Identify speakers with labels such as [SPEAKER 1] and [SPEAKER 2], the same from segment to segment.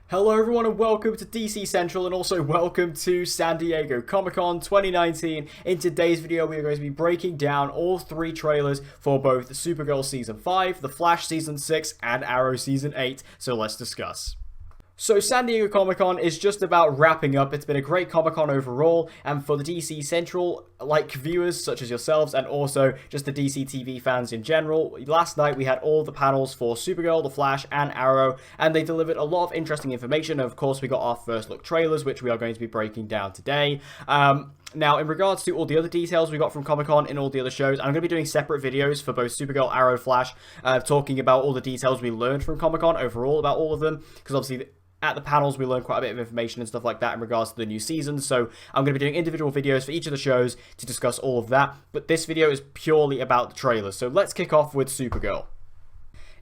[SPEAKER 1] Hello everyone and welcome to DC Central and also welcome to San Diego Comic-Con 2019. In today's video we are going to be breaking down all three trailers for both Supergirl Season 5, The Flash Season 6 and Arrow Season 8, so let's discuss. So San Diego Comic-Con is just about wrapping up. It's been a great Comic-Con overall, and for the DC Central like viewers such as yourselves and also just the DCTV fans in general, last night we had all the panels for Supergirl, The Flash and Arrow, and they delivered a lot of interesting information. Of course we got our first look trailers, which we are going to be breaking down today. Now, in regards to all the other details we got from Comic-Con and all the other shows, I'm going to be doing separate videos for both Supergirl, Arrow, Flash, talking about all the details we learned from Comic-Con overall about all of them, because obviously at the panels, we learned quite a bit of information and stuff like that in regards to the new season, so I'm going to be doing individual videos for each of the shows to discuss all of that, but this video is purely about the trailers, so let's kick off with Supergirl.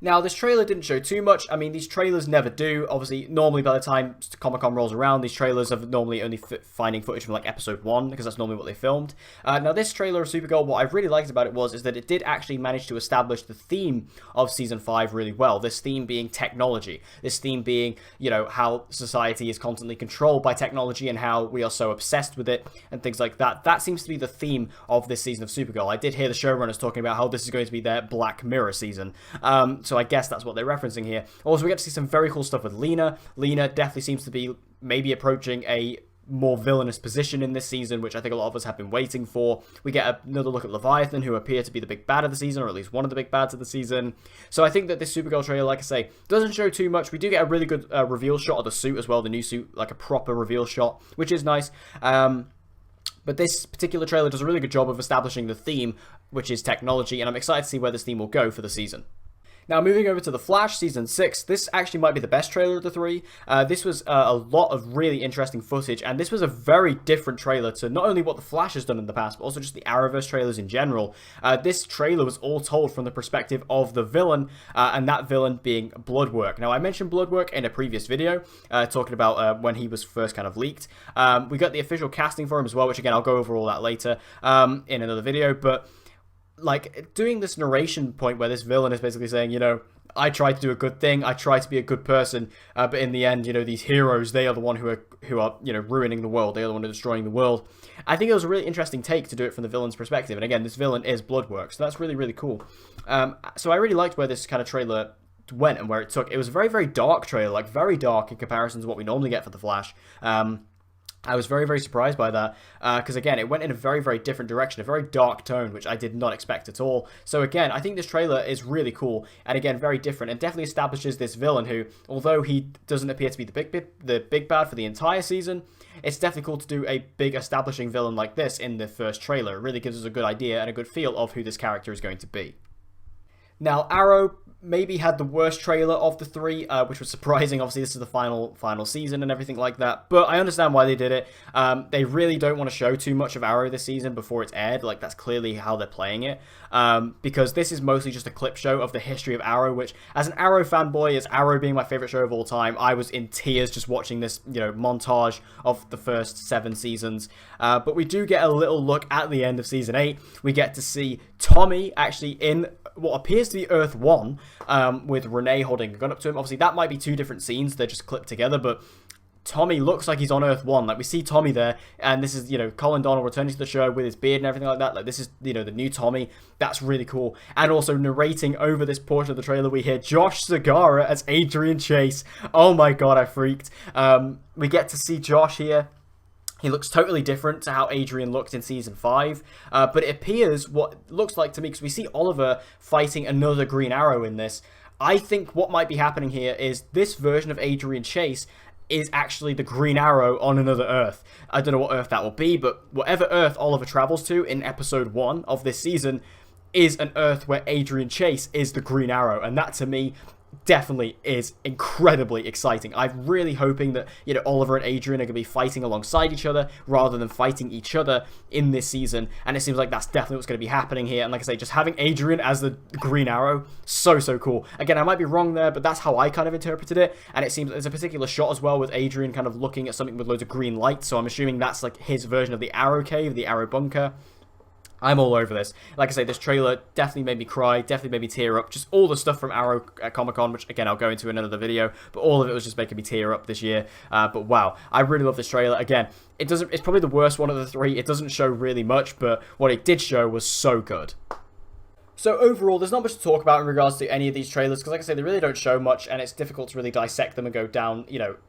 [SPEAKER 1] Now, this trailer didn't show too much. I mean, these trailers never do. Obviously, normally by the time Comic-Con rolls around, these trailers are normally only finding footage from, like, episode 1, because that's normally what they filmed. Now, this trailer of Supergirl, what I really liked about it is that it did actually manage to establish the theme of Season 5 really well. This theme being technology. This theme being, you know, how society is constantly controlled by technology and how we are so obsessed with it and things like that. That seems to be the theme of this season of Supergirl. I did hear the showrunners talking about how this is going to be their Black Mirror season. So I guess that's what they're referencing here. Also, we get to see some very cool stuff with Lena. Lena definitely seems to be maybe approaching a more villainous position in this season, which I think a lot of us have been waiting for. We get another look at Leviathan, who appear to be the big bad of the season, or at least one of the big bads of the season. So I think that this Supergirl trailer, like I say, doesn't show too much. We do get a really good reveal shot of the suit as well, the new suit, like a proper reveal shot, which is nice. But this particular trailer does a really good job of establishing the theme, which is technology, and I'm excited to see where this theme will go for the season. Now, moving over to The Flash Season 6, this actually might be the best trailer of the three. This was a lot of really interesting footage, and this was a very different trailer to not only what The Flash has done in the past, but also just the Arrowverse trailers in general. This trailer was all told from the perspective of the villain, and that villain being Bloodwork. Now, I mentioned Bloodwork in a previous video, talking about when he was first kind of leaked. We got the official casting for him as well, which again, I'll go over all that later in another video, but like, doing this narration point where this villain is basically saying, you know, I tried to do a good thing, I tried to be a good person, but in the end, you know, these heroes, they are the one who are, you know, ruining the world, they are the one who are destroying the world. I think it was a really interesting take to do it from the villain's perspective, and again, this villain is Bloodwork, so that's really, really cool. So I really liked where this kind of trailer went and where it took. It was a very, very dark trailer, like, very dark in comparison to what we normally get for The Flash. I was very, very surprised by that, because again, it went in a very, very different direction, a very dark tone, which I did not expect at all. So again, I think this trailer is really cool, and again, very different, and definitely establishes this villain who, although he doesn't appear to be the big bad for the entire season, it's definitely cool to do a big establishing villain like this in the first trailer. It really gives us a good idea and a good feel of who this character is going to be. Now, Arrow maybe had the worst trailer of the three, which was surprising. Obviously, this is the final season and everything like that, but I understand why they did it. They really don't want to show too much of Arrow this season before it's aired. Like, that's clearly how they're playing it, because this is mostly just a clip show of the history of Arrow, which, as an Arrow fanboy, as Arrow being my favorite show of all time, I was in tears just watching this, you know, montage of the first 7 seasons. But we do get a little look at the end of Season 8. We get to see Tommy actually in what appears to be Earth 1, with Renee holding a gun up to him. Obviously, that might be 2 different scenes, they're just clipped together, but Tommy looks like he's on Earth 1. Like, we see Tommy there, and this is, you know, Colin Donnell returning to the show with his beard and everything like that. Like, this is, you know, the new Tommy. That's really cool. And also, narrating over this portion of the trailer, we hear Josh Segarra as Adrian Chase. Oh my god, I freaked. We get to see Josh here. He looks totally different to how Adrian looked in Season 5, but it appears what it looks like to me, because we see Oliver fighting another Green Arrow in this. I think what might be happening here is this version of Adrian Chase is actually the Green Arrow on another Earth. I don't know what Earth that will be, but whatever Earth Oliver travels to in Episode 1 of this season is an Earth where Adrian Chase is the Green Arrow, and that to me definitely is incredibly exciting. I'm really hoping that, you know, Oliver and Adrian are going to be fighting alongside each other rather than fighting each other in this season, and it seems like that's definitely what's going to be happening here. And like I say, just having Adrian as the Green Arrow, so cool. Again, I might be wrong there, but that's how I kind of interpreted it, and it seems there's a particular shot as well with Adrian kind of looking at something with loads of green light, so I'm assuming that's like his version of the Arrow Cave, the Arrow Bunker. I'm all over this. Like I say, this trailer definitely made me cry, definitely made me tear up. Just all the stuff from Arrow at Comic-Con, which, again, I'll go into in another video, but all of it was just making me tear up this year. But wow, I really love this trailer. Again, it's probably the worst one of the three. It doesn't show really much, but what it did show was so good. So overall, there's not much to talk about in regards to any of these trailers, because like I say, they really don't show much, and it's difficult to really dissect them and go down,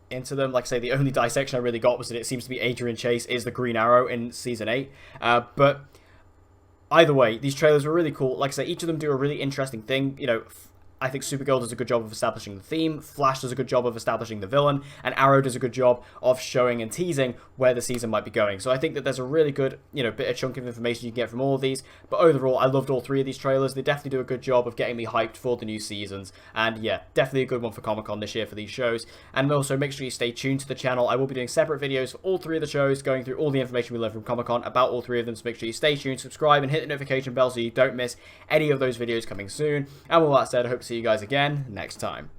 [SPEAKER 1] into them. Like I say, the only dissection I really got was that it seems to be Adrian Chase is the Green Arrow in Season 8. But either way, these trailers were really cool. Like I say, each of them do a really interesting thing. I think Supergirl does a good job of establishing the theme, Flash does a good job of establishing the villain, and Arrow does a good job of showing and teasing where the season might be going. So I think that there's a really good, bit of chunk of information you can get from all of these. But overall, I loved all three of these trailers. They definitely do a good job of getting me hyped for the new seasons. And yeah, definitely a good one for Comic-Con this year for these shows. And also, make sure you stay tuned to the channel. I will be doing separate videos for all three of the shows, going through all the information we learned from Comic-Con about all three of them. So make sure you stay tuned, subscribe, and hit the notification bell so you don't miss any of those videos coming soon. And with that said, I hope to see you guys again next time.